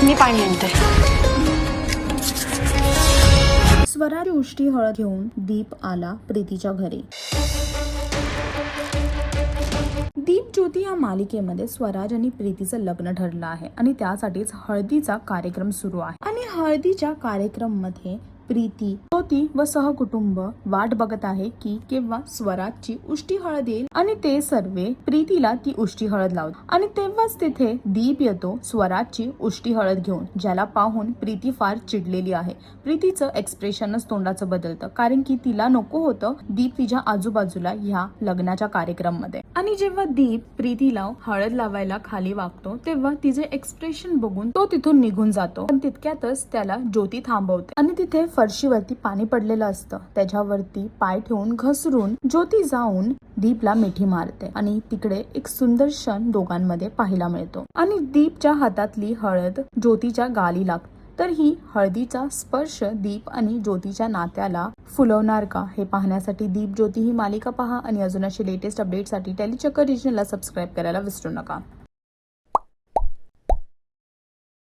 मी पाणी आणते. स्वराची उष्टी हळद घेऊन दीप आला प्रीतीच्या घरी. दीप ज्योती या मालिकेमध्ये स्वराज आणि प्रीतीचं लग्न ठरलं आहे आणि त्यासाठीच हळदीचा कार्यक्रम सुरू आहे. आणि हळदीच्या कार्यक्रम मध्ये प्रीती, ज्योती व सहकुटुंब वाट बघत आहे की केव्हा स्वराजची उष्टी हळद येईल आणि ते सर्वे प्रीतीला ती उष्टी हळद लावतात. आणि तेव्हाच तिथे दीप येतो स्वराजची उष्टी हळद घेऊन, ज्याला पाहून प्रीती फार चिडलेली आहे. प्रीतीचं एक्सप्रेशनच तोंडाचं बदलतं, कारण की तिला नको होतं दीप तिच्या आजूबाजूला ह्या लग्नाच्या कार्यक्रम मध्ये. आणि जेव्हा दीप प्रीतीला हळद लावायला खाली वागतो तेव्हा तिचे एक्सप्रेशन बघून तो तिथून निघून जातो. पण तितक्यातच त्याला ज्योती थांबवते आणि तिथे फरशीवरती पाणी पडलेलं असतं, त्याच्यावरती पाय ठेवून घसरून ज्योती जाऊन दीपला मिठी मारते आणि तिकडे एक सुंदर क्षण दोघांमध्ये पाहायला मिळतो. आणि दीपच्या हातातली हळद ज्योतीच्या गाली लागते. तर ही हळदीचा स्पर्श दीप आणि ज्योतीच्या नात्याला फुलवणार का, हे पाहण्यासाठी दीप ज्योती ही मालिका पहा आणि अजून अशी लेटेस्ट अपडेटसाठी टेलीचक्कर रिजनला सबस्क्राईब करायला विसरू नका.